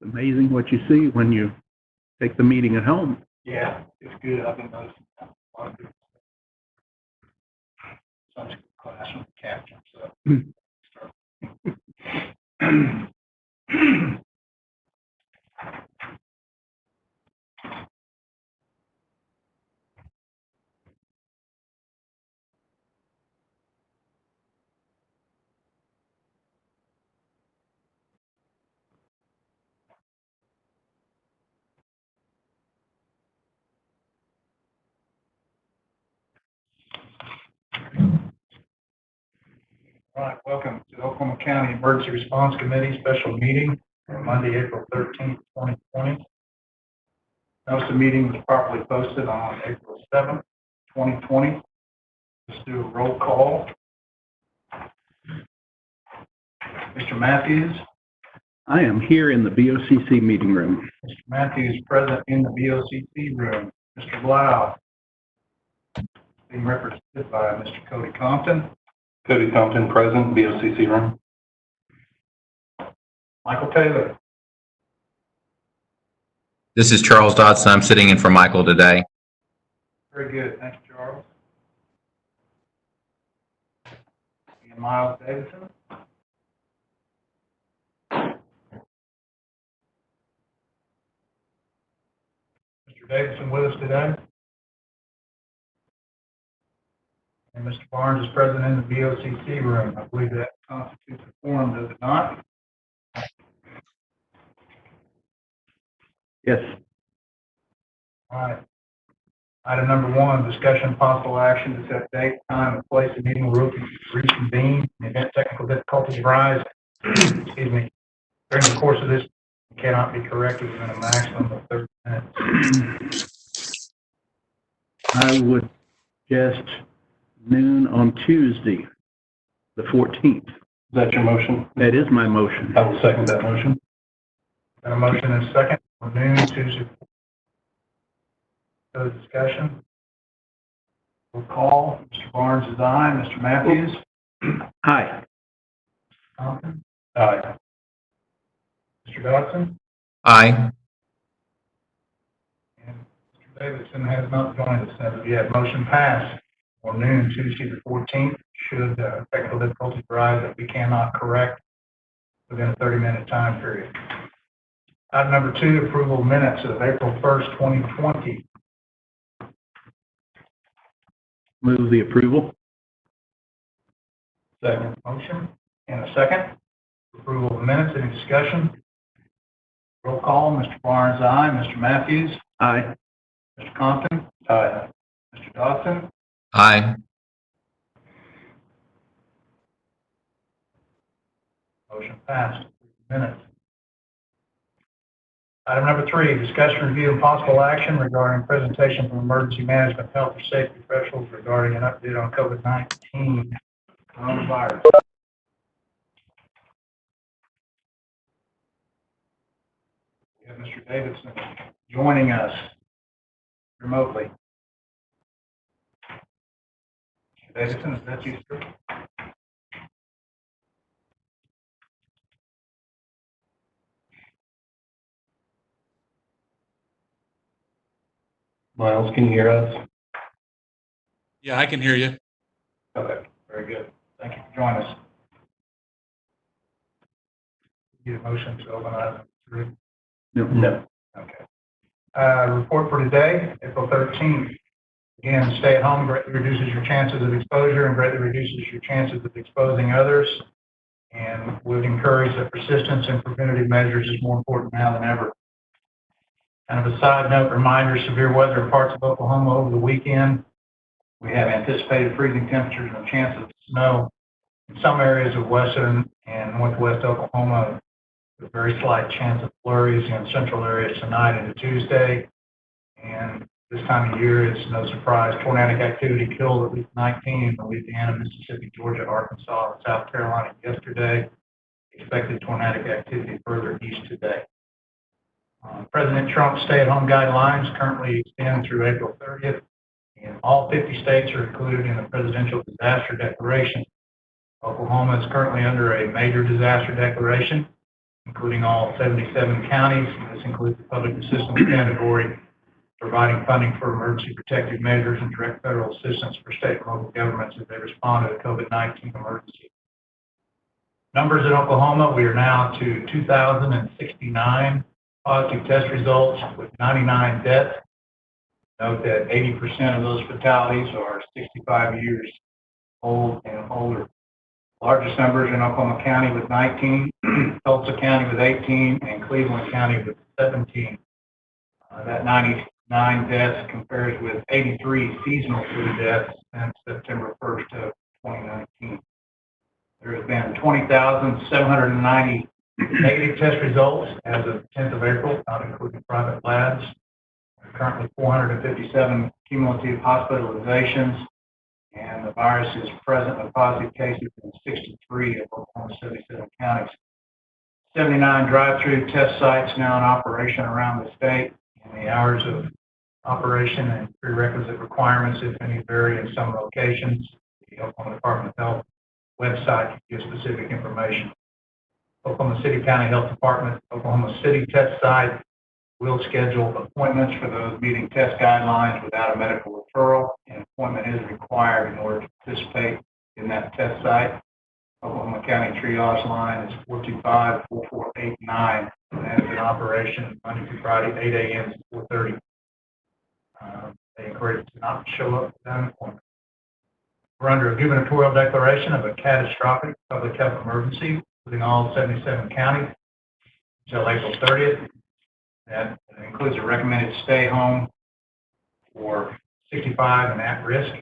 Amazing what you see when you take the meeting at home. Yeah, it's good. I've been noticing a lot of good Sunday school classroom captain, so. All right, welcome to the Oklahoma County Emergency Response Committee special meeting on Monday, April 13th, 2020. Notice the meeting was properly posted on April 7th, 2020. Let's do a roll call. Mr. Matthews. I am here in the BOCC meeting room. Mr. Matthews present in the BOCC room. Mr. Blau. Being represented by Mr. Cody Compton. Cody Compton, present, BOCC room. Michael Taylor. This is Charles Dodson. I'm sitting in for Michael today. Very good. Thank you, Charles. And Miles Davidson. Mr. Davidson with us today. And Mr. Barnes is present in the BOCC room. I believe that constitutes a quorum, does it not? Yes. All right. Item number 1, discussion of possible action to set date, time, and place the meeting will reconvene in the event technical difficulties arise. Excuse me. During the course of this, it cannot be corrected within a maximum of 30 minutes. I would suggest noon on Tuesday, the 14th. Is that your motion? That is my motion. I will second that motion. Got a motion and a second for noon Tuesday. Further discussion? We'll call. Mr. Barnes is aye. Mr. Matthews? Aye. Compton? Aye. Mr. Dodson? Aye. And Mr. Davidson has not joined us as of yet. Motion passed for noon Tuesday the 14th. Should technical difficulties arise that we cannot correct within a 30-minute time period. Item number 2, approval of minutes of April 1st, 2020. Move the approval. Second. Motion and a second. Approval of minutes. Any discussion? Roll call. Mr. Barnes, aye. Mr. Matthews? Aye. Mr. Compton? Aye. Mr. Dodson? Aye. Motion passed. Minutes. Item number 3, discussion, review, and possible action regarding presentation from emergency management, health, or safety professionals regarding an update on COVID-19 coronavirus. We have Mr. Davidson joining us remotely. Mr. Davidson, is that you, sir? Miles, can you hear us? Yeah, I can hear you. Okay, very good. Thank you for joining us. Get a motion to open item 3. No. Okay. Report for today, April 13th. Again, stay at home greatly reduces your chances of exposure and greatly reduces your chances of exposing others. And would encourage that persistence in preventative measures is more important now than ever. Kind of a side note reminder, severe weather in parts of Oklahoma over the weekend. We have anticipated freezing temperatures and a chance of snow in some areas of western and northwest Oklahoma with very slight chance of flurries in central areas tonight into Tuesday. And this time of year, it's no surprise, tornadic activity killed at least 19 in Louisiana, Mississippi, Georgia, Arkansas, and South Carolina yesterday. Expected tornadic activity further east today. President Trump's stay-at-home guidelines currently extend through April 30th, and all 50 states are included in the presidential disaster declaration. Oklahoma is currently under a major disaster declaration, including all 77 counties. This includes the public assistance category, providing funding for emergency protective measures and direct federal assistance for state and local governments as they respond to the COVID-19 emergency. Numbers in Oklahoma, we are now to 2,069 positive test results with 99 deaths. Note that 80% of those fatalities are 65 years old and older. Largest numbers in Oklahoma County with 19, Tulsa County with 18, and Cleveland County with 17. That 99 deaths compares with 83 seasonal flu deaths since September 1st of 2019. There has been 20,790 negative test results as of 10th of April, not including private labs. There are currently 457 cumulative hospitalizations, and the virus is present with positive cases in 63 of Oklahoma's 77 counties. 79 drive-through test sites now in operation around the state, and the hours of operation and prerequisite requirements, if any, vary in some locations. The Oklahoma Department of Health website gives specific information. Oklahoma City County Health Department, Oklahoma City test site will schedule appointments for those meeting test guidelines without a medical referral. An appointment is required in order to participate in that test site. Oklahoma County triage line is 425-4489, and that is in operation Monday through Friday, 8 a.m. to 4:30. They encourage you not to show up without an appointment. We're under a gubernatorial declaration of a catastrophic public health emergency, including all 77 counties, until April 30th. That includes a recommended stay home for 65 and at risk,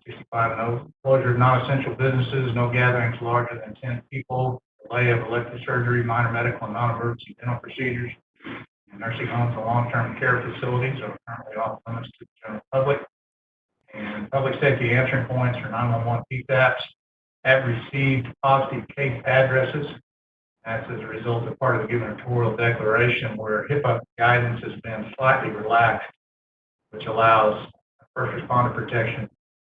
65 and over, closure of non-essential businesses, no gatherings larger than 10 people, delay of elective surgery, minor medical and non-emergency dental procedures, and nursing homes and long-term care facilities are currently off limits to the general public. And public safety answering points for 911 PSAPs have received positive case addresses. That's as a result of part of the gubernatorial declaration where HIPAA guidance has been slightly relaxed, which allows first responder protection.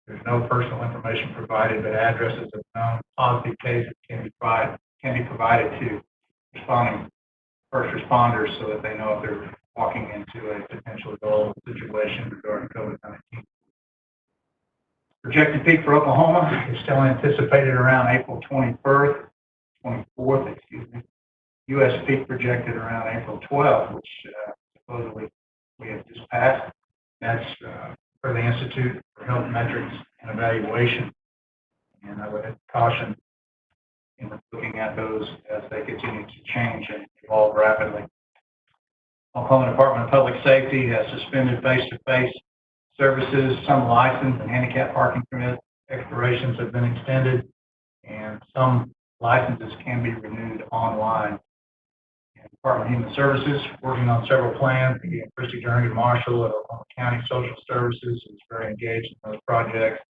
There's no personal information provided, but addresses of known positive cases can be provided to responding first responders so that they know if they're walking into a potential goal situation regarding COVID-19. Projected peak for Oklahoma is still anticipated around April 24th, U.S. peak projected around April 12th, which supposedly we have just passed. That's for the Institute for Health Metrics and Evaluation. And I would caution in looking at those as they continue to change and evolve rapidly. Oklahoma Department of Public Safety has suspended face-to-face services. Some license and handicap parking permit expirations have been extended, and some licenses can be renewed online. And Department of Human Services working on several plans. Again, Christy Jernigan Marshall at Oklahoma County Social Services is very engaged in those projects,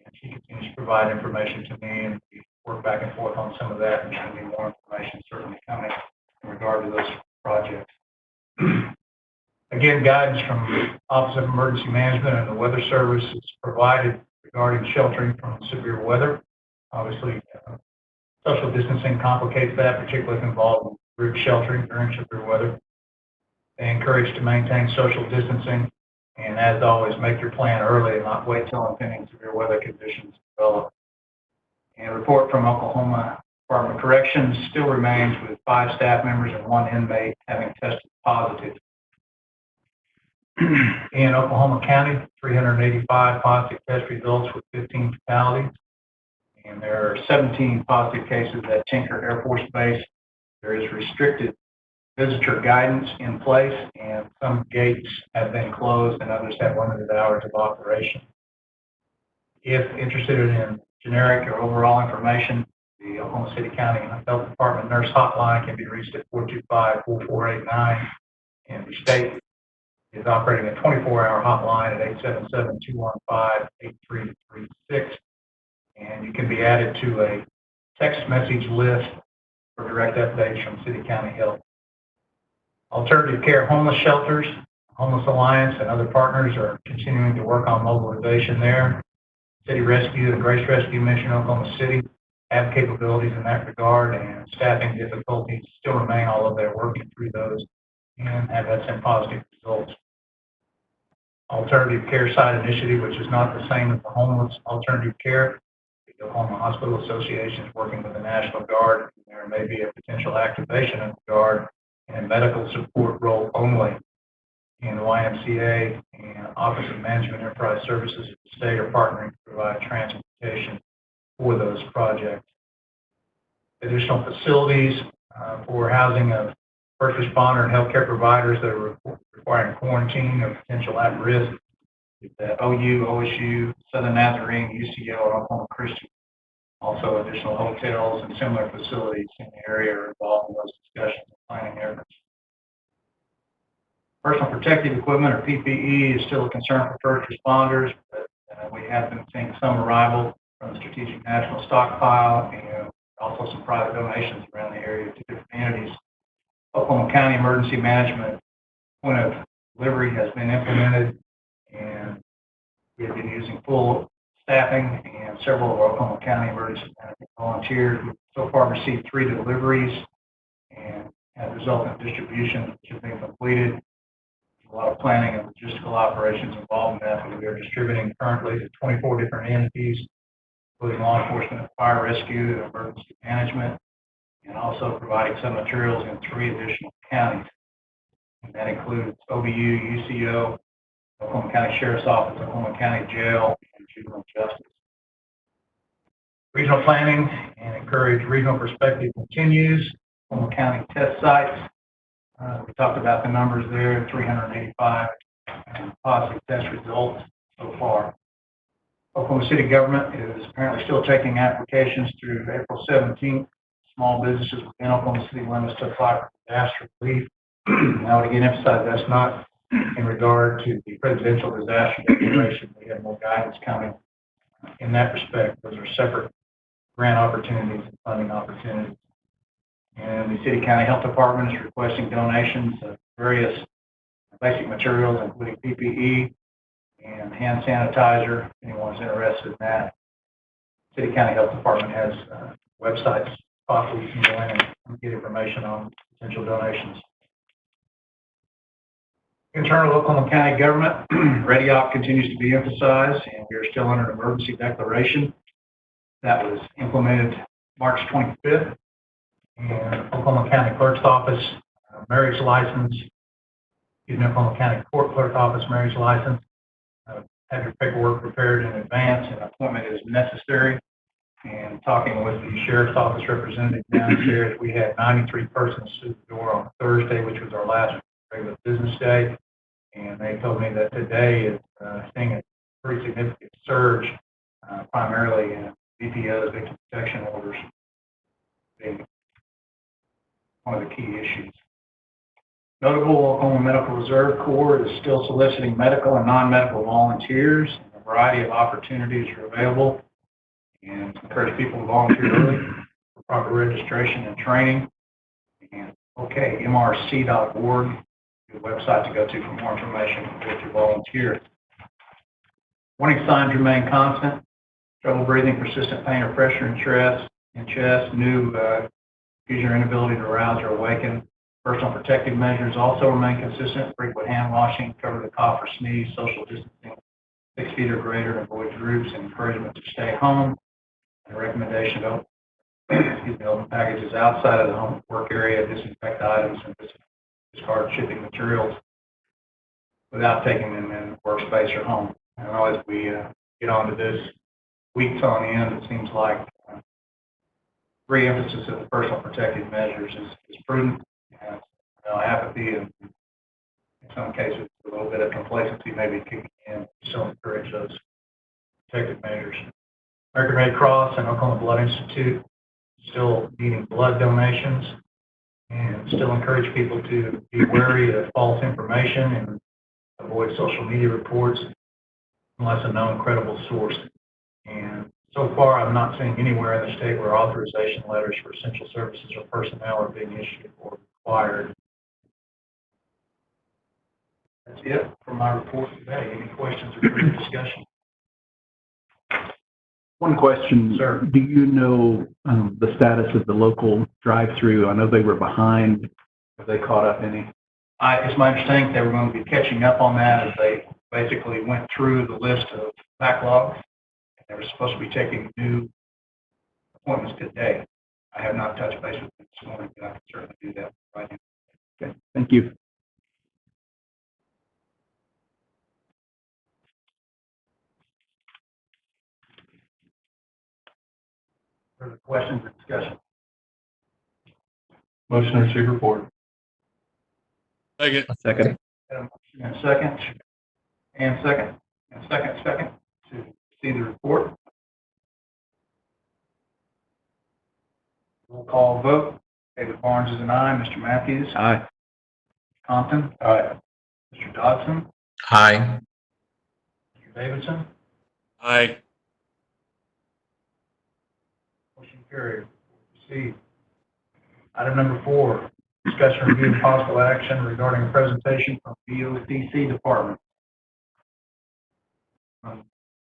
and she continues to provide information to me, and we work back and forth on some of that, and should be more information certainly coming in regard to those projects. Again, guidance from the Office of Emergency Management and the Weather Service is provided regarding sheltering from severe weather. Obviously, social distancing complicates that, particularly if involved in group sheltering during severe weather. They encourage to maintain social distancing, and as always, make your plan early and not wait till impending severe weather conditions develop. And a report from Oklahoma Department of Corrections still remains with 5 staff members and 1 inmate having tested positive. In Oklahoma County, 385 positive test results with 15 fatalities. And there are 17 positive cases at Tinker Air Force Base. There is restricted visitor guidance in place, and some gates have been closed and others have limited hours of operation. If interested in generic or overall information, The Oklahoma City County Health Department Nurse Hotline can be reached at 425-4489, and the state is operating a 24-hour hotline at 877-215-8336, and you can be added to a text message list for direct updates from City County Health. Alternative care homeless shelters, Homeless Alliance, and other partners are continuing to work on mobilization there. City Rescue and Grace Rescue Mission Oklahoma City have capabilities in that regard, and staffing difficulties still remain, although they're working through those and have had some positive results. Alternative Care Site Initiative, which is not the same as the homeless alternative care. The Oklahoma Hospital Association is working with the National Guard. There may be a potential activation of the Guard in a medical support role only. And the YMCA and Office of Management Enterprise Services of the state are partnering to provide transportation for those projects. Additional facilities for housing of first responder and healthcare providers that are requiring quarantine or potential at risk. The OU, OSU, Southern Nazarene, UCO, and Oklahoma Christian. Also, additional hotels and similar facilities in the area are involved in those discussions and planning efforts. Personal protective equipment, or PPE, is still a concern for first responders, but we have been seeing some arrival from the Strategic National Stockpile and also some private donations around the area to different entities. Oklahoma County Emergency Management point of delivery has been implemented, and we have been using full staffing, and several of Oklahoma County emergency management volunteers. We've so far received 3 deliveries and have resultant distributions which have been completed. A lot of planning and logistical operations involved in that, but we are distributing currently to 24 different entities, including law enforcement, fire rescue, and emergency management, and also providing some materials in 3 additional counties. And that includes OBU, UCO, Oklahoma County Sheriff's Office, Oklahoma County Jail, and Juvenile Justice. Regional planning and encourage regional perspective continues. Oklahoma County test sites. We talked about the numbers there, 385 positive test results so far. Oklahoma City government is apparently still taking applications through April 17th. Small businesses within Oklahoma City limits to apply for disaster relief. I would again emphasize that's not in regard to the presidential disaster declaration. We have more guidance coming in that respect. Those are separate grant opportunities and funding opportunities. And the City County Health Department is requesting donations of various basic materials, including PPE and hand sanitizer. If anyone's interested in that. City County Health Department has websites spot where you can go in and get information on potential donations. Internal Oklahoma County government, READY-OP continues to be emphasized, and we are still under an emergency declaration that was implemented March 25th. And Oklahoma County Clerk's Office marriage license, Oklahoma County Court Clerk Office marriage license. Have your paperwork prepared in advance, and appointment is necessary. And talking with the Sheriff's Office representative downstairs, we had 93 persons through the door on Thursday, which was our last regular business day. And they told me that today is seeing a pretty significant surge, primarily in VPOs, victim protection orders, being one of the key issues. Notable, Oklahoma Medical Reserve Corps is still soliciting medical and non-medical volunteers. A variety of opportunities are available, and encourage people to volunteer early for proper registration and training. And mrc.org, the website to go to for more information or to volunteer. Warning signs remain constant: trouble breathing, persistent pain or pressure in chest, new confusion or inability to arouse or awaken. Personal protective measures also remain consistent: frequent hand washing, cover the cough or sneeze, social distancing, 6 feet or greater, avoid groups, and encouragement to stay home. And a recommendation to open packages outside of the home work area, disinfect items, and discard shipping materials without taking them in workspace or home. And as we get onto this weeks on end, it seems like re-emphasis of the personal protective measures is prudent. Apathy and in some cases a little bit of complacency maybe kicking in. So encourage those protective measures. American Red Cross and Oklahoma Blood Institute still needing blood donations, and still encourage people to be wary of false information and avoid social media reports unless a known credible source. And so far, I'm not seeing anywhere in the state where authorization letters for essential services or personnel are being issued or required. That's it for my report today. Any questions or further discussion? One question. Sir. Do you know the status of the local drive-through? I know they were behind. Have they caught up any? It's my understanding they were going to be catching up on that as they basically went through the list of backlogs. They were supposed to be taking new appointments today. I have not touched base with them this morning, but I can certainly do that right now. Okay, thank you. Further questions or discussion? Motion to receive report. Second. Second. Got a motion and a second, second to see the report. Roll call vote. David Barnes is an aye. Mr. Matthews? Aye. Compton? Aye. Mr. Dodson? Aye. Mr. Davidson? Aye. Motion carried. Proceed. Item number 4, discussion, review, and possible action regarding a presentation from BOCC Department.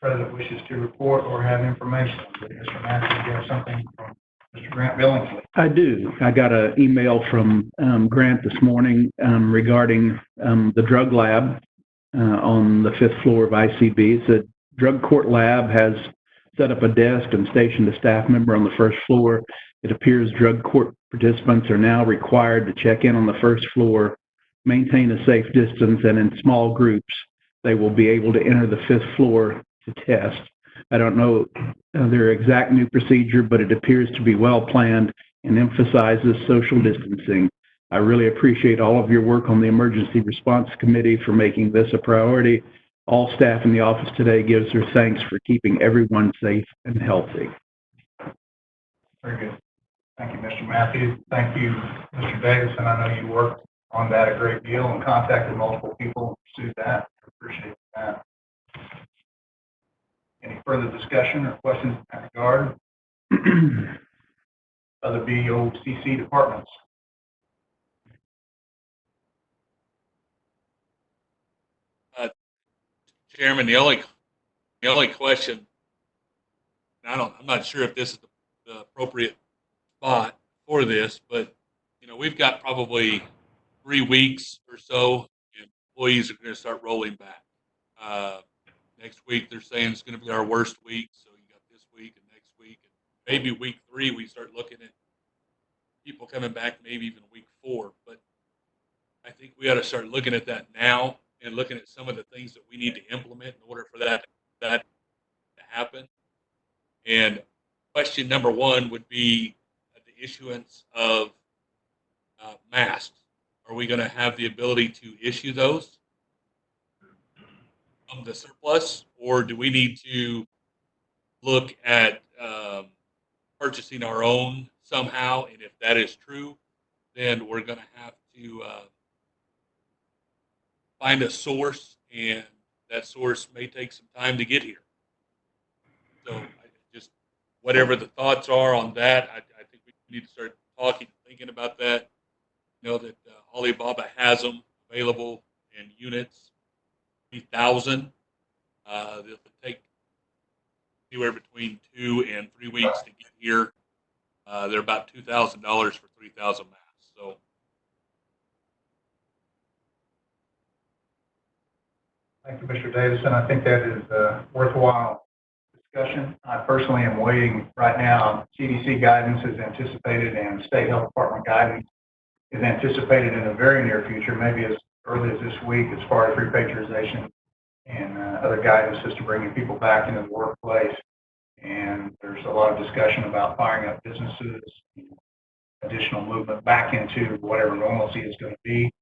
President wishes to report or have information. Mr. Matthews, you have something from Mr. Grant Billingsley. I do. I got an email from Grant this morning regarding the drug lab on the 5th floor of ICB. The drug court lab has set up a desk and stationed a staff member on the 1st floor. It appears drug court participants are now required to check in on the 1st floor, maintain a safe distance, and in small groups, they will be able to enter the 5th floor to test. I don't know their exact new procedure, but it appears to be well planned and emphasizes social distancing. I really appreciate all of your work on the Emergency Response Committee for making this a priority. All staff in the office today gives their thanks for keeping everyone safe and healthy. Very good. Thank you, Mr. Matthews. Thank you, Mr. Davidson. I know you worked on that a great deal and contacted multiple people and pursued that. I appreciate that. Any further discussion or questions in that regard? Other BOCC departments? Chairman, the only question, I'm not sure if this is the appropriate spot for this, but we've got probably 3 weeks or so, and employees are going to start rolling back. Next week they're saying it's going to be our worst week, so you got this week and next week, and maybe week 3 we start looking at people coming back, maybe even week 4. But I think we ought to start looking at that now and looking at some of the things that we need to implement in order for that to happen. And question number 1 would be the issuance of masks. Are we going to have the ability to issue those from the surplus, or do we need to look at purchasing our own somehow? And if that is true, then we're going to have to find a source, and that source may take some time to get here. So just whatever the thoughts are on that, I think we need to start talking and thinking about that. That Alibaba has them available in units, 3,000. They'll take anywhere between 2 and 3 weeks to get here. They're about $2,000 for 3,000 masks. So Thank you, Mr. Davidson. I think that is a worthwhile discussion. I personally am waiting right now. CDC guidance is anticipated and State Health Department guidance is anticipated in the very near future, maybe as early as this week, as far as repatriation and other guidances to bringing people back into the workplace. And there's a lot of discussion about firing up businesses, additional movement back into whatever normalcy is going to be.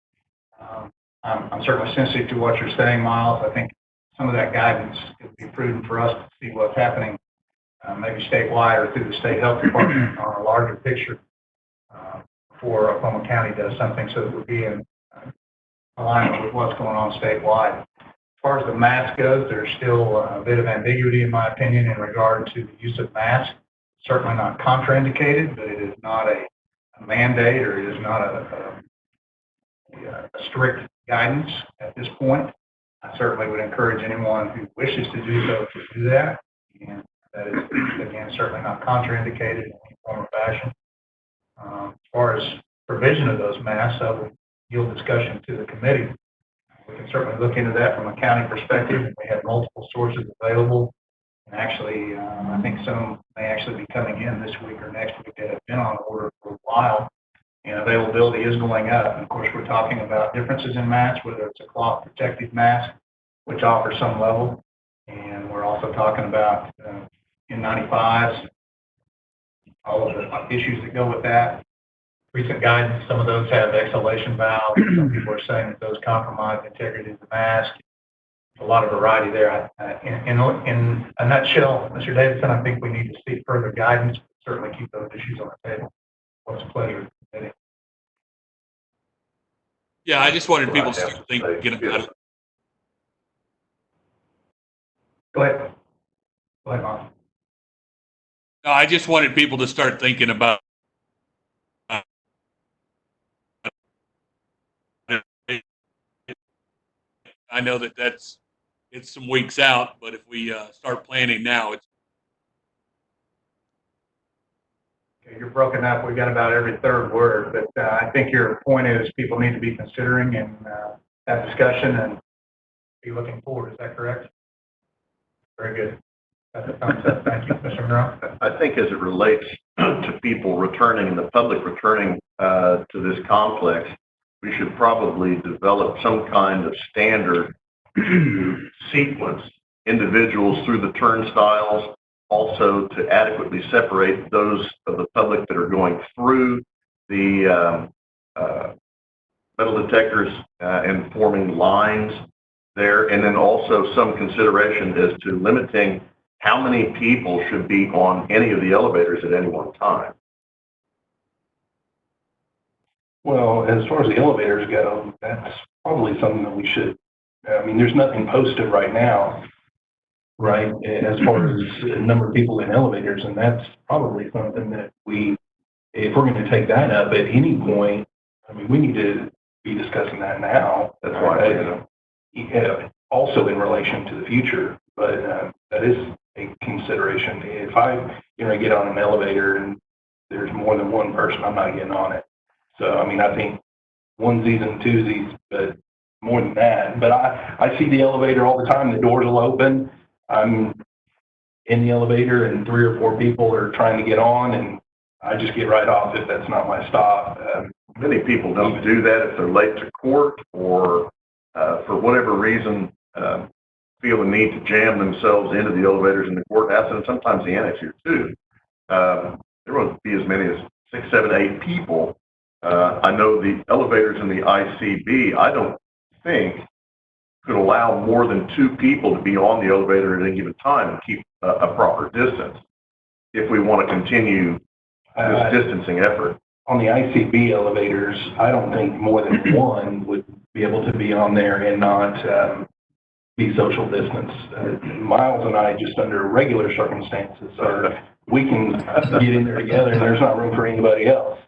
I'm certainly sensitive to what you're saying, Miles. I think some of that guidance could be prudent for us to see what's happening maybe statewide or through the state health department on a larger picture before Oklahoma County does something, so that we'll be in alignment with what's going on statewide. As far as the mask goes, there's still a bit of ambiguity, in my opinion, in regard to the use of masks. Certainly not contraindicated, but it is not a mandate, or it is not a strict guidance at this point. I certainly would encourage anyone who wishes to do so to do that. And that is, again, certainly not contraindicated in any form or fashion. As far as provision of those masks, I will yield discussion to the committee. We can certainly look into that from a county perspective. We have multiple sources available. And actually, I think some may actually be coming in this week or next week that have been on order for a while. And availability is going up. And of course, we're talking about differences in masks, whether it's a cloth protective mask, which offers some level. And we're also talking about N95s, all of the issues that go with that. Recent guidance, some of those have exhalation valves. Some people are saying that those compromise the integrity of the mask. A lot of variety there. In a nutshell, Mr. Davidson, I think we need to seek further guidance. Certainly keep those issues on the table. What's a pleasure. Yeah, I just wanted people to start thinking about it. Go ahead. Go ahead, Mom. No, I just wanted people to start thinking about I know that it's some weeks out, but if we start planning now, it's okay. You're broken up. We got about every third word, but I think your point is people need to be considering and have discussion and be looking forward. Is that correct? Very good. That's a thumbs up. Thank you, Mr. Monroe. I think as it relates to people returning and the public returning to this complex, we should probably develop some kind of standard to sequence individuals through the turnstiles, also to adequately separate those of the public that are going through the metal detectors and forming lines there, and then also some consideration as to limiting how many people should be on any of the elevators at any one time. Well, as far as the elevators go, that's probably something that we should, I mean, there's nothing posted right now, right, as far as the number of people in elevators, and that's probably something that if we're going to take that up at any point, I mean, we need to be discussing that now. That's why also in relation to the future, but that is a consideration. If I get on an elevator and there's more than one person, I'm not getting on it. So, I mean, I think onesies and twosies, but more than that. But I see the elevator all the time. The doors will open. I'm in the elevator and 3 or 4 people are trying to get on, and I just get right off if that's not my stop. Many people don't do that if they're late to court or for whatever reason feel the need to jam themselves into the elevators in the courthouse, and sometimes the annex here too. There won't be as many as 6, 7, 8 people. I know the elevators in the ICB, I don't think could allow more than 2 people to be on the elevator at any given time and keep a proper distance if we want to continue this distancing effort. On the ICB elevators, I don't think more than one would be able to be on there and not be social distance. Miles and I, just under regular circumstances, we can get in there together and there's not room for anybody else.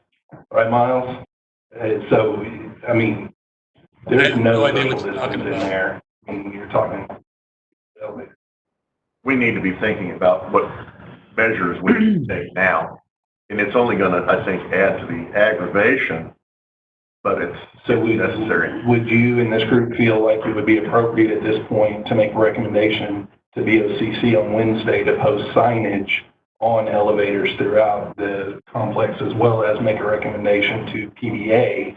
Right, Miles? So, I mean, there's no social distance in there when you're talking elevator. We need to be thinking about what measures we need to take now. And it's only going to, I think, add to the aggravation, but it's necessary. Would you in this group feel like it would be appropriate at this point to make a recommendation to VOCC on Wednesday to post signage on elevators throughout the complex, as well as make a recommendation to PBA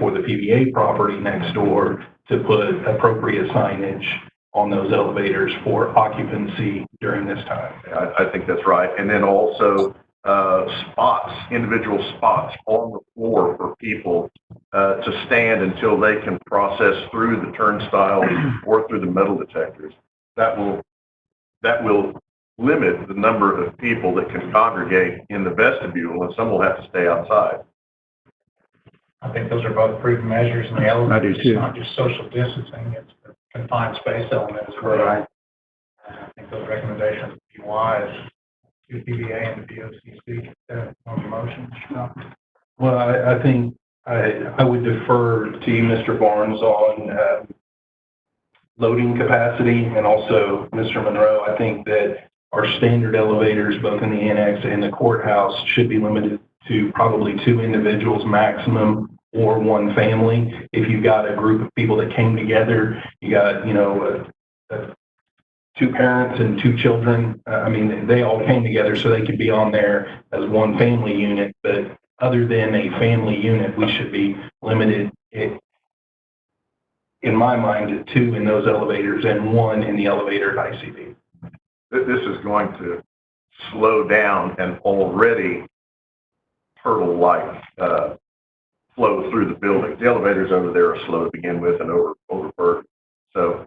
for the PBA property next door to put appropriate signage on those elevators for occupancy during this time? I think that's right. And then also individual spots on the floor for people to stand until they can process through the turnstiles or through the metal detectors. That will limit the number of people that can congregate in the vestibule, and some will have to stay outside. I think those are both prudent measures in the elevator. I do too. It's not just social distancing, it's the confined space element as well. Right. I think those recommendations would be wise to PBA and the BOCC, on the motion. Well, I think I would defer to you, Mr. Barnes, on loading capacity, and also Mr. Monroe. I think that our standard elevators, both in the annex and the courthouse, should be limited to probably 2 individuals maximum, or 1 family. If you've got a group of people that came together, you got, 2 parents and 2 children. I mean, they all came together so they could be on there as 1 family unit. But other than a family unit, we should be limited, in my mind, to 2 in those elevators and 1 in the elevator at ICB. This is going to slow down an already turtle-like flow through the building. The elevators over there are slow to begin with and overburdened. So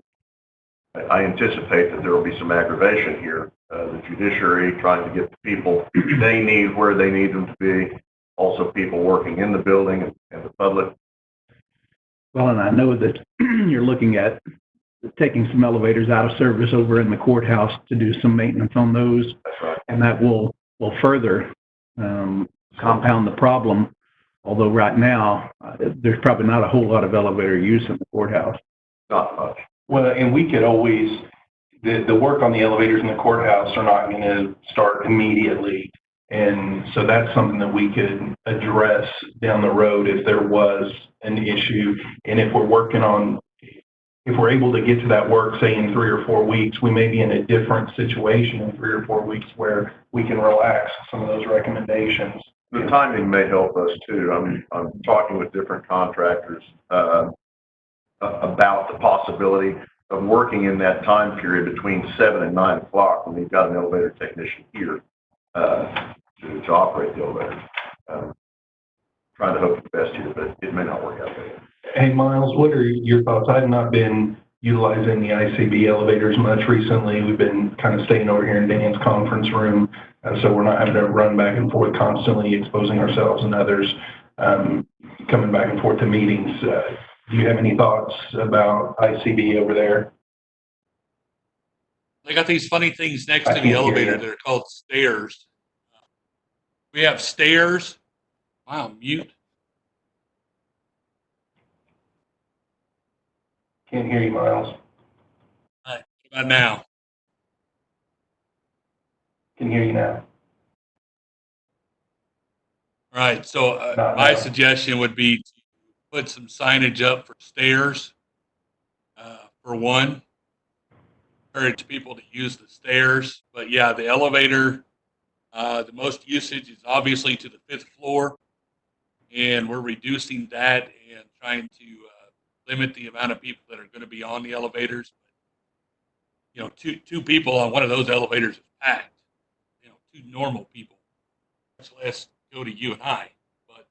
I anticipate that there will be some aggravation here. The judiciary trying to get the people they need where they need them to be. Also people working in the building and the public. Well, and I know that you're looking at taking some elevators out of service over in the courthouse to do some maintenance on those, That's right. and that will further compound the problem. Although right now, there's probably not a whole lot of elevator use in the courthouse. Not much. Well, and we could always, the work on the elevators in the courthouse are not going to start immediately. And so that's something that we could address down the road if there was an issue. And if we're able to get to that work, say in 3 or 4 weeks, we may be in a different situation in 3 or 4 weeks where we can relax some of those recommendations. The timing may help us too. I'm talking with different contractors about the possibility of working in that time period between 7 and 9 o'clock when we've got an elevator technician here to operate the elevator. Trying to hope for the best here, but it may not work out there. Hey, Miles, what are your thoughts? I've not been utilizing the ICB elevators much recently. We've been kind of staying over here in Dan's conference room, so we're not having to run back and forth constantly, exposing ourselves and others, coming back and forth to meetings. Do you have any thoughts about ICB over there? They got these funny things next I to the can't hear elevator you. that are called stairs. We have stairs. Wow, mute. Can't hear you, Miles. All right, what about now? Can hear you now. All right, so Not my now. suggestion would be to put some signage up for stairs. For one, encourage people to use the stairs. But yeah, the elevator, the most usage is obviously to the 5th floor, and we're reducing that and trying to limit the amount of people that are going to be on the elevators. Two people on one of those elevators is packed. 2 normal people, much less go to you and I. But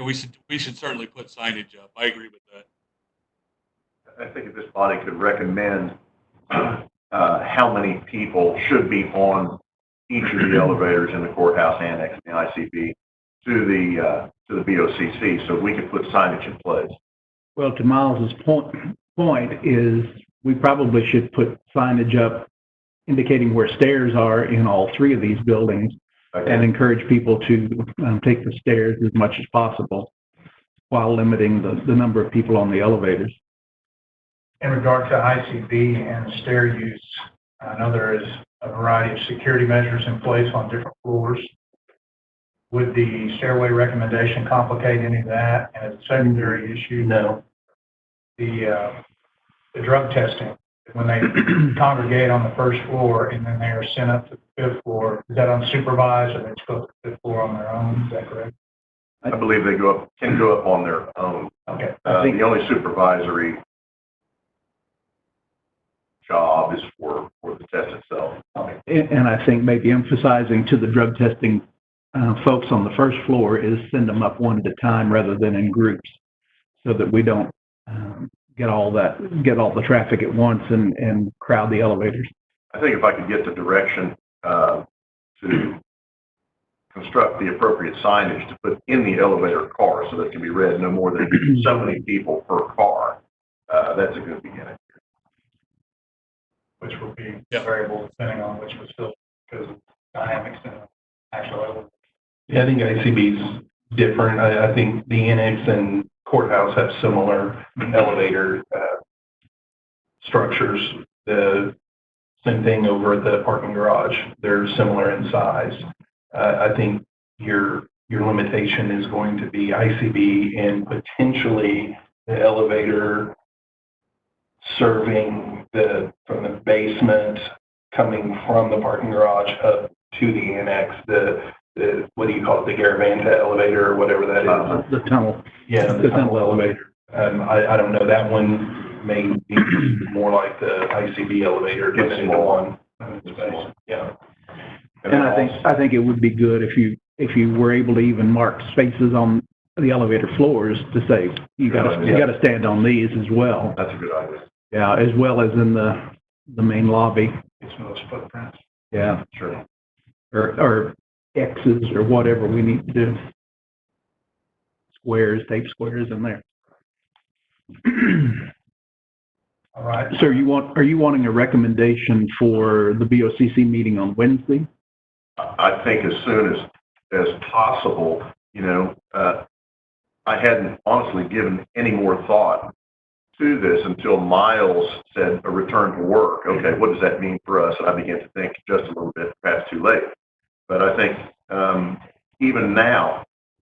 we should certainly put signage up. I agree with that. I think if this body could recommend how many people should be on each of the elevators in the courthouse annex and the ICB to the BOCC, so we could put signage in place. Well, to Miles's point is we probably should put signage up indicating where stairs are in all 3 of these buildings, Okay. and encourage people to take the stairs as much as possible while limiting the number of people on the elevators. In regard to ICB and stair use, I know there is a variety of security measures in place on different floors. Would the stairway recommendation complicate any of that? And as a secondary issue, No. the drug testing, when they congregate on the 1st floor and then they are sent up to the 5th floor, is that unsupervised, or they go to the 5th floor on their own? Is that correct? I believe they can go up on their own. Okay. The only supervisory job is for the test itself. And I think maybe emphasizing to the drug testing folks on the 1st floor is send them up one at a time rather than in groups, so that we don't get all the traffic at once and crowd the elevators. I think if I could get the direction to construct the appropriate signage to put in the elevator car so that it can be read no more than so many people per car, that's a good beginning. Which will be Yeah. variable depending on which facility, because of dynamics and actual elevator. Yeah, I think ICB's different. I think the annex and courthouse have similar elevator structures. The same thing over at the parking garage. They're similar in size. I think your limitation is going to be ICB and potentially the elevator serving from the basement coming from the parking garage up to the annex, the what do you call it, the Garavanta elevator or whatever that is. The tunnel. Yeah, The tunnel elevator. I don't know, that one may be more like the ICB elevator, It's depending small. on space. Yeah. And I think it would be good if you were able to even mark spaces on the elevator floors to say, you gotta stand on these as well. That's a good idea. Yeah, as well as in the main lobby. It's those footprints. Yeah, Sure. or X's or whatever we need to do. Squares, tape squares in there. All right. So are you wanting a recommendation for the BOCC meeting on Wednesday? I think as soon as possible, I hadn't honestly given any more thought to this until Miles said a return to work. Okay, what does that mean for us? And I began to think just a little bit, perhaps too late. But I think even now,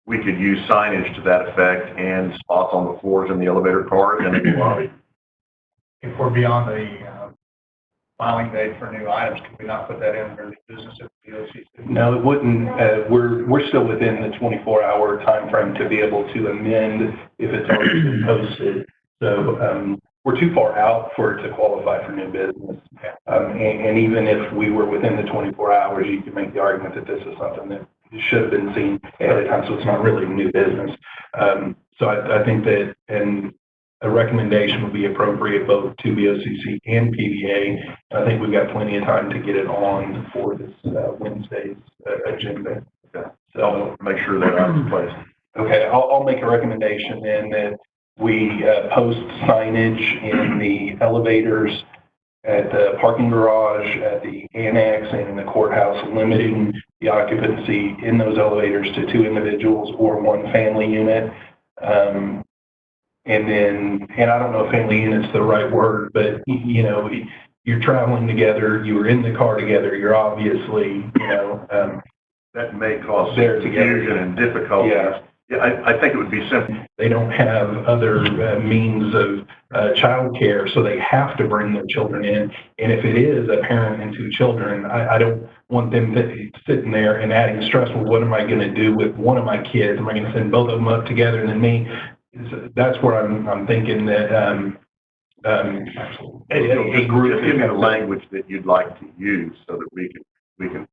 we could use signage to that effect and spots on the floors in the elevator cars and in the lobby. If we're beyond the filing date for new items, can we not put that in for the business at the BOCC? No, it wouldn't. We're still within the 24-hour timeframe to be able to amend if it's already been posted. So we're too far out for it to qualify for new business. And even if we were within the 24 hours, you could make the argument that this is something that should have been seen ahead of time, so it's not really new business. So I think that a recommendation would be appropriate both to BOCC and PVA. I think we've got plenty of time to get it on for this Wednesday's agenda. Okay. So I'll make sure that I'm placed. okay, I'll make a recommendation then that we post signage in the elevators at the parking garage, at the annex, and in the courthouse, limiting the occupancy in those elevators to 2 individuals or 1 family unit. And I don't know if family unit's the right word, but you're traveling together, you were in the car together, you're obviously, That may cause There confusion and difficulties. Yeah. Yeah, I think it would be simple. they don't have other means of childcare, so they have to bring their children in. And if it is a parent and 2 children, I don't want them sitting there and adding stress. Well, what am I going to do with one of my kids? Am I going to send both of them up together and then me? That's where I'm thinking that a group. Just give me the language that you'd like to use so that we can.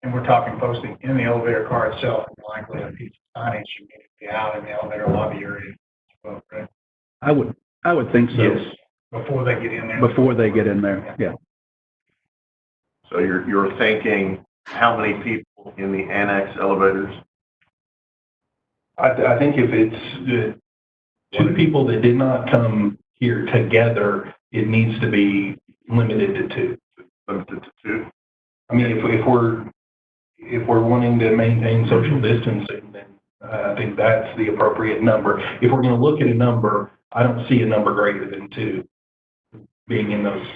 And we're talking posting in the elevator car itself, and likely a piece of signage you need to be out in the elevator lobby area. Well, right? I would think so. Yes. Before they get in there. Before they get in there, yeah. So you're thinking how many people in the annex elevators? I think if it's 2 people that did not come here together, it needs to be limited to 2. Limited to 2? I mean, if we're wanting to maintain social distancing, then I think that's the appropriate number. If we're going to look at a number, I don't see a number greater than 2 being in those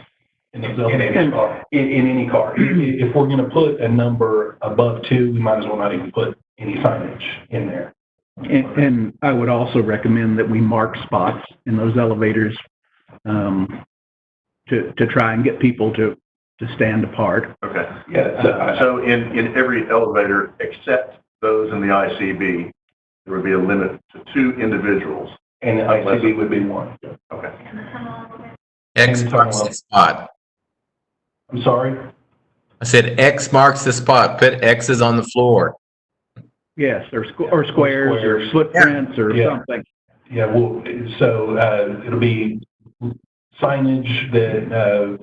elevators. In any car. If we're going to put a number above 2, we might as well not even put any signage in there. And I would also recommend that we mark spots in those elevators to try and get people to stand apart. Okay. Yeah. So in every elevator except those in the ICB, there would be a limit to 2 individuals. And the ICB would be 1. Okay. X marks the spot. I'm sorry? I said X marks the spot. Put X's on the floor. Yes, or squares or footprints or Yeah. something. Yeah, well, so it'll be signage that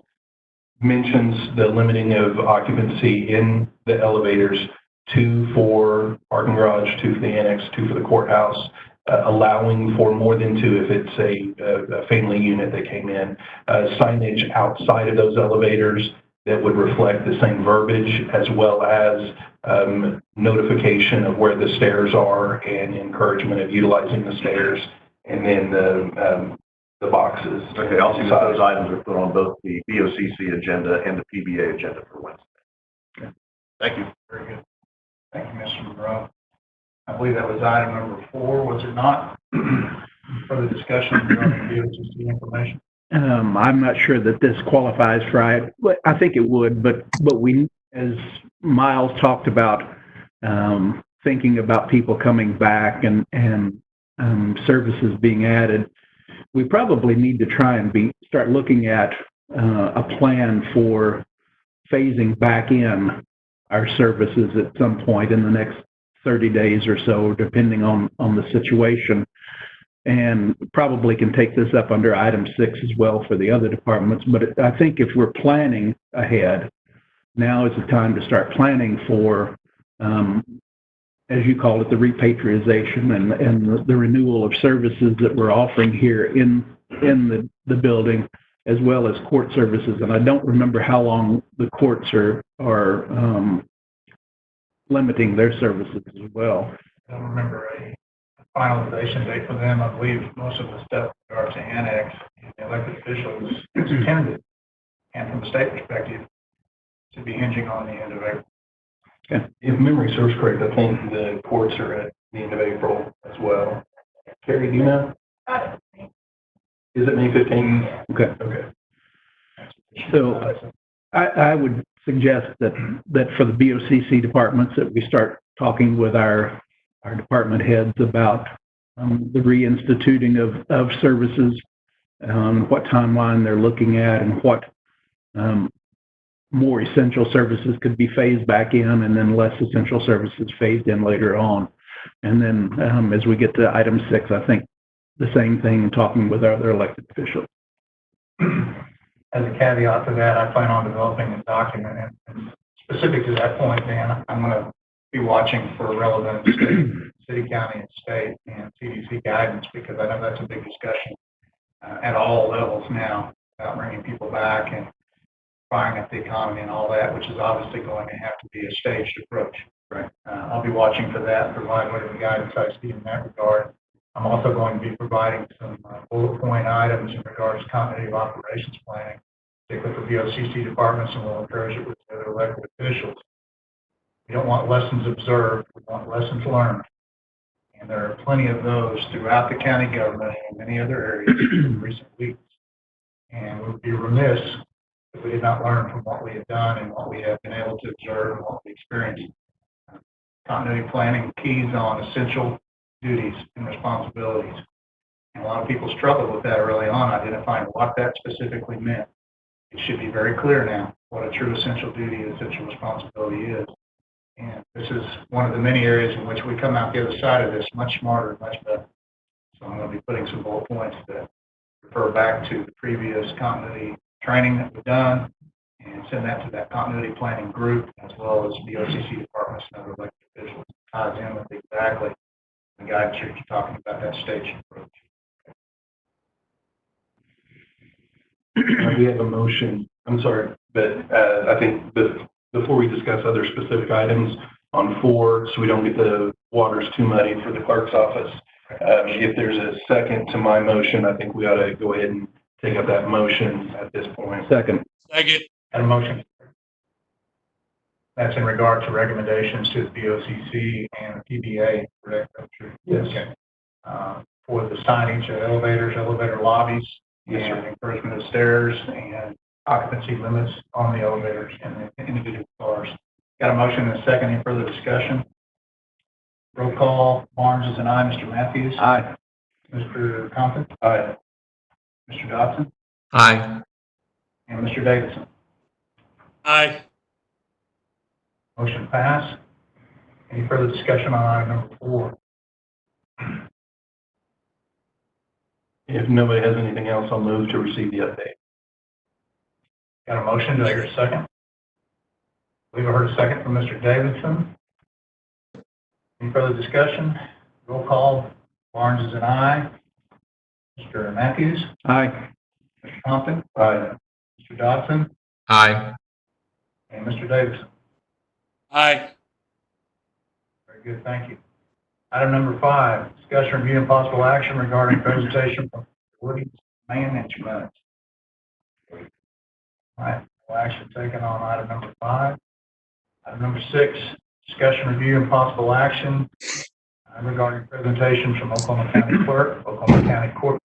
mentions the limiting of occupancy in the elevators, 2 for parking garage, 2 for the annex, 2 for the courthouse, allowing for more than 2 if it's a family unit that came in. Signage outside of those elevators that would reflect the same verbiage, as well as notification of where the stairs are and encouragement of utilizing the stairs, and then the boxes. Okay, I'll see if those items are put on both the BOCC agenda and the PBA agenda for Wednesday. Okay. Thank you. Very good. Thank you, Mr. Monroe. I believe that was item number 4, was it not? Further discussion regarding BOCC information? I'm not sure that this qualifies for I think it would, but we, as Miles talked about, thinking about people coming back and services being added, we probably need to try and start looking at a plan for phasing back in our services at some point in the next 30 days or so, depending on the situation. And probably can take this up under item 6 as well for the other departments. But I think if we're planning ahead, now is the time to start planning for, as you call it, the repatriation and the renewal of services that we're offering here in the building, as well as court services. And I don't remember how long the courts are limiting their services as well. I don't remember a finalization date for them. I believe most of the stuff with regards to annex and the elected officials is tentative. And from a state perspective, to be hinging on the end of April. If memory serves correct, I think the courts are at the end of April as well. Carrie, do you know? Is it May 15th? Okay. Okay. So I would suggest that for the BOCC departments that we start talking with our department heads about the reinstituting of services, what timeline they're looking at, and what more essential services could be phased back in, and then less essential services phased in later on. And then as we get to item 6, I think the same thing, talking with our other elected officials. As a caveat to that, I plan on developing a document, and specific to that point, Dan, I'm going to be watching for relevant city, county, and state, and CDC guidance, because I know that's a big discussion at all levels now about bringing people back and firing up the economy and all that, which is obviously going to have to be a staged approach. Right. I'll be watching for that, provide whatever guidance I see in that regard. I'm also going to be providing some bullet point items in regards to continuity of operations planning, particularly for BOCC departments, and we'll encourage it with the other elected officials. We don't want lessons observed, we want lessons learned. And there are plenty of those throughout the county government and many other areas in recent weeks. And we would be remiss if we did not learn from what we have done and what we have been able to observe and what we experienced. Continuity planning keys on essential duties and responsibilities. And a lot of people struggle with that early on, identifying what that specifically meant. It should be very clear now what a true essential duty, essential responsibility is. And this is one of the many areas in which we come out the other side of this much smarter, much better. So I'm going to be putting some bullet points that refer back to the previous continuity training that we've done, and send that to that continuity planning group, as well as BOCC departments and other elected officials. Ties in with exactly the guidance you're talking about, that staged approach. We have a motion. I'm sorry, but I think before we discuss other specific items on 4, so we don't get the waters too muddy for the clerk's office, if there's a second to my motion, I think we ought to go ahead and take up that motion at this point. Second. Second. And a motion. That's in regard to recommendations to the BOCC and the PBA, correct? Yes. Okay. For the signage of elevators, elevator lobbies, Yes, sir. and encouragement of stairs, and occupancy limits on the elevators and the individual cars. Got a motion and a second. Any further discussion? Roll call. Barnes is an aye. Mr. Matthews? Aye. Mr. Compton? Aye. Mr. Dodson? Aye. And Mr. Davidson? Aye. Motion passed. Any further discussion on item number 4? If nobody has anything else, I'll move to receive the update. Got a motion, do I hear a second? We've heard a second from Mr. Davidson. Any further discussion? Roll call, Barnes is an aye. Mr. Matthews, Aye. Mr. Compton, Aye. Mr. Dodson, Aye. and Mr. Davidson. Aye. Very good, thank you. Item number 5, discussion, review, and possible action regarding presentation from Woody Management. All right, no action taken on item number 5. Item number 6, discussion, review, and possible action regarding presentations from Oklahoma County Clerk, Oklahoma County Court,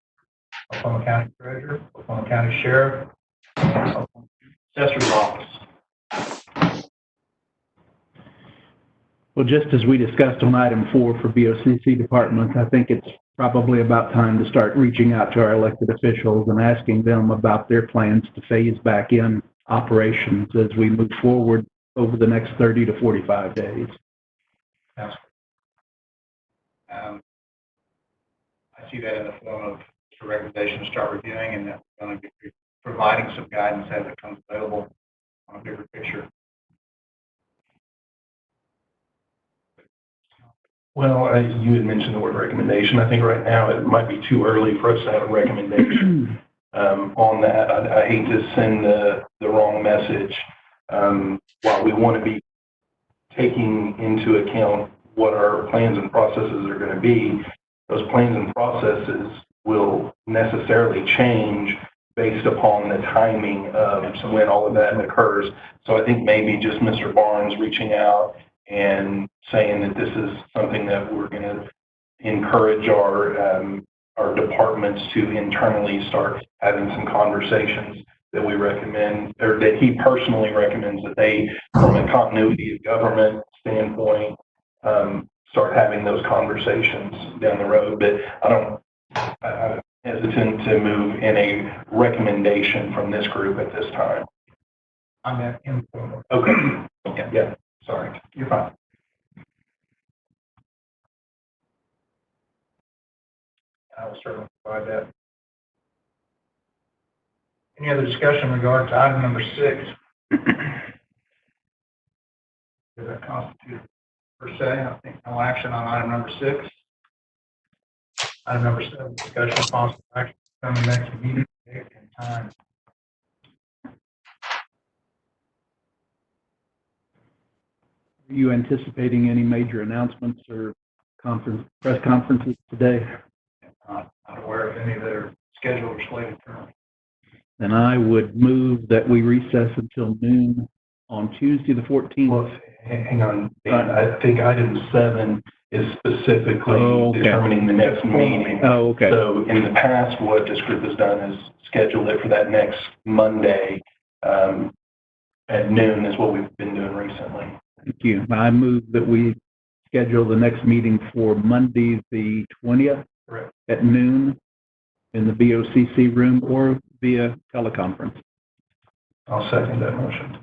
Oklahoma County Treasurer, Oklahoma County Sheriff, and Oklahoma Assessor's Office. Well, just as we discussed on item 4 for BOCC departments, I think it's probably about time to start reaching out to our elected officials and asking them about their plans to phase back in operations as we move forward over the next 30 to 45 days. Yes. I see that in the form of a recommendation to start reviewing, and that we're going to be providing some guidance as it comes available on a bigger picture. Well, you had mentioned the word recommendation. I think right now it might be too early for us to have a recommendation on that. I hate to send the wrong message. While we want to be taking into account what our plans and processes are going to be, those plans and processes will necessarily change based upon the timing of when all of that occurs. So I think maybe just Mr. Barnes reaching out and saying that this is something that we're going to encourage our departments to internally start having some conversations that we recommend, or that he personally recommends that they, from a continuity of government standpoint, start having those conversations down the road. But I'm hesitant to move in a recommendation from this group at this time. I'm at informal. Okay. Okay. Yeah. Sorry, you're fine. I will certainly provide that. Any other discussion in regard to item number 6? Does that constitute per se? I think no action on item number 6. Item number 7, discussion of possible action on the next meeting date and time. Are you anticipating any major announcements or press conferences today? Not aware of any that are scheduled or slated currently. Then I would move that we recess until noon on Tuesday, the 14th. Well, hang on, Dan. I think item 7 is specifically Okay. determining the next meeting. Oh, okay. So in the past, what this group has done is schedule it for that next Monday at noon is what we've been doing recently. Thank you. I move that we schedule the next meeting for Monday, the 20th Correct. at noon in the BOCC room or via teleconference. I'll second that motion.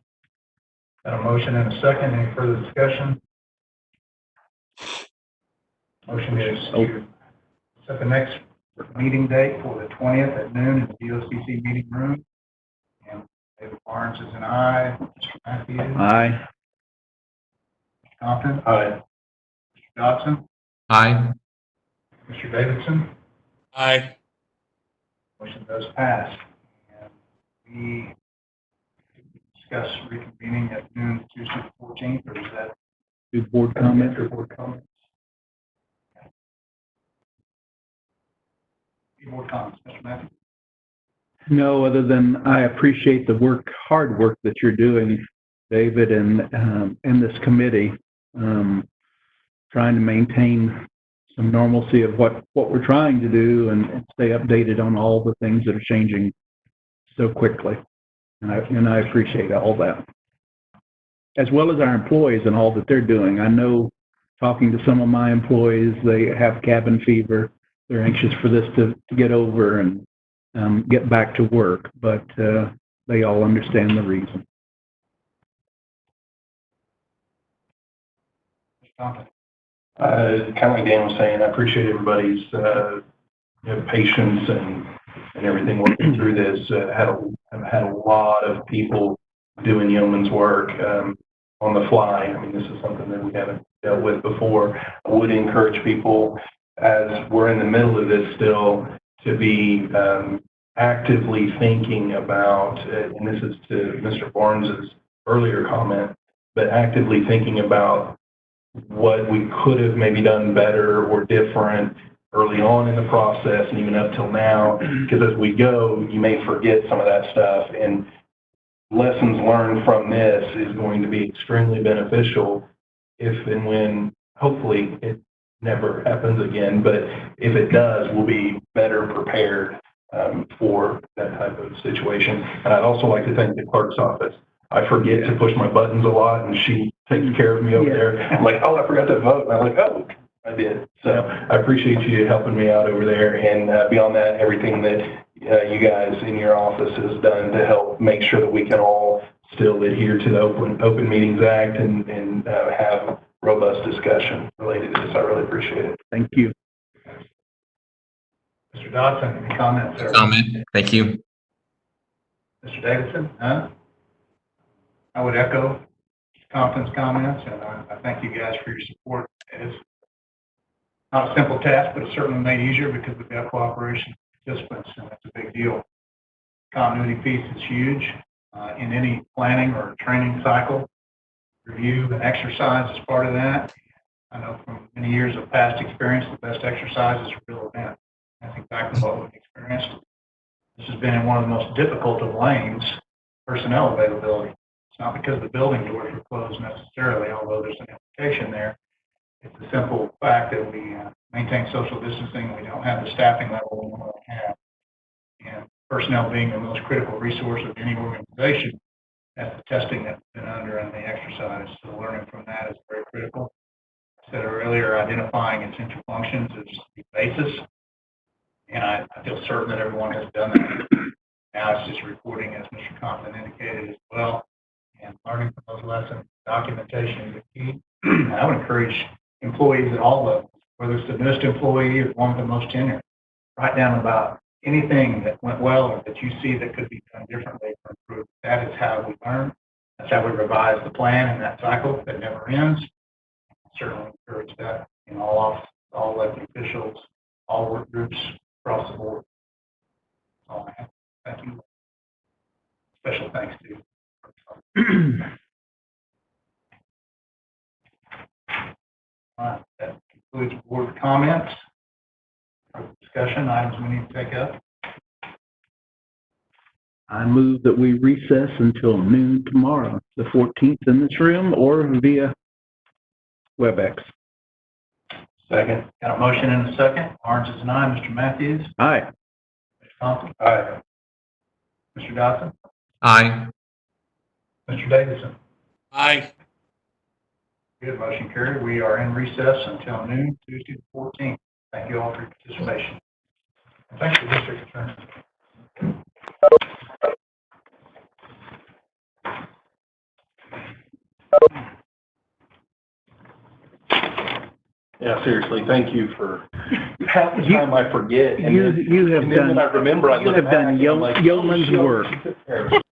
Got a motion and a second. Any further discussion? Motion is to set the next meeting date for the 20th at noon in the BOCC meeting room. And David Barnes is an aye. Mr. Matthews? Aye. Mr. Compton? Aye. Mr. Dodson? Aye. Mr. Davidson? Aye. Motion does pass. And we discuss reconvening at noon Tuesday the 14th, or is that Do board comments? board comments? Any more comments, Mr. Matthews? No, other than I appreciate the hard work that you're doing, David, and this committee, trying to maintain some normalcy of what we're trying to do and stay updated on all the things that are changing so quickly. And I appreciate all that. As well as our employees and all that they're doing. I know, talking to some of my employees, they have cabin fever. They're anxious for this to get over and get back to work, but they all understand the reason. Mr. Compton? Kind of like Dan was saying, I appreciate everybody's patience and and everything working through this. I've had a lot of people doing yeoman's work on the fly. I mean, this is something that we haven't dealt with before. I would encourage people, as we're in the middle of this still, to be actively thinking about, and this is to Mr. Barnes's earlier comment, but actively thinking about what we could have maybe done better or different early on in the process and even up till now, because as we go, you may forget some of that stuff, and lessons learned from this is going to be extremely beneficial if and when, hopefully, it never happens again, but if it does, we'll be better prepared for that type of situation. And I'd also like to thank the clerk's office. I forget to push my buttons a lot, and she takes care of me over there. I'm like, oh, I forgot to vote. And I'm like, oh, I did. So I appreciate you helping me out over there. And beyond that, everything that you guys in your office has done to help make sure that we can all still adhere to the Open Meetings Act and have robust discussion related to this. I really appreciate it. Thank you. Mr. Dodson, any comments there? Comment. Thank you. Mr. Davidson? I would echo Compton's comments, and I thank you guys for your support. It's not a simple task, but it's certainly made easier because we've got cooperation participants, and that's a big deal. Continuity piece is huge in any planning or training cycle. Review and exercise is part of that. I know from many years of past experience, the best exercise is a real event. That's exactly what we've experienced. This has been in one of the most difficult of lanes, personnel availability. It's not because the building doors were closed necessarily, although there's an implication there. It's the simple fact that we maintain social distancing. We don't have the staffing level we normally have. And personnel being the most critical resource of any organization, that's the testing that we've been under and the exercise. So learning from that is very critical. I said earlier, identifying essential functions is the basis. And I feel certain that everyone has done that. Now it's just reporting, as Mr. Compton indicated as well, and learning from those lessons. Documentation is the key. I would encourage employees at all levels, whether it's the newest employee or one with the most tenure, write down about anything that went well or that you see that could be done differently or improved. That is how we learn. That's how we revise the plan in that cycle that never ends. I certainly encourage that in all offices, all elected officials, all work groups across the board. That's all I have. Thank you. Special thanks to you. All right, that concludes board comments. Discussion items we need to take up. I move that we recess until noon tomorrow, the 14th, in this room or via WebEx. Second. Got a motion and a second. Orange is an aye. Mr. Matthews. Aye. Mr. Thompson. Aye. Mr. Dodson. Aye. Mr. Davidson. Aye. Good, motion carried. We are in recess until noon, Tuesday the 14th. Thank you all for your participation. And thanks to the district attorney. Yeah, seriously, thank you for half the time I forget. And You have then when I remember, I you look have back done and I'm like, yeoman's oh, work. she took care of it.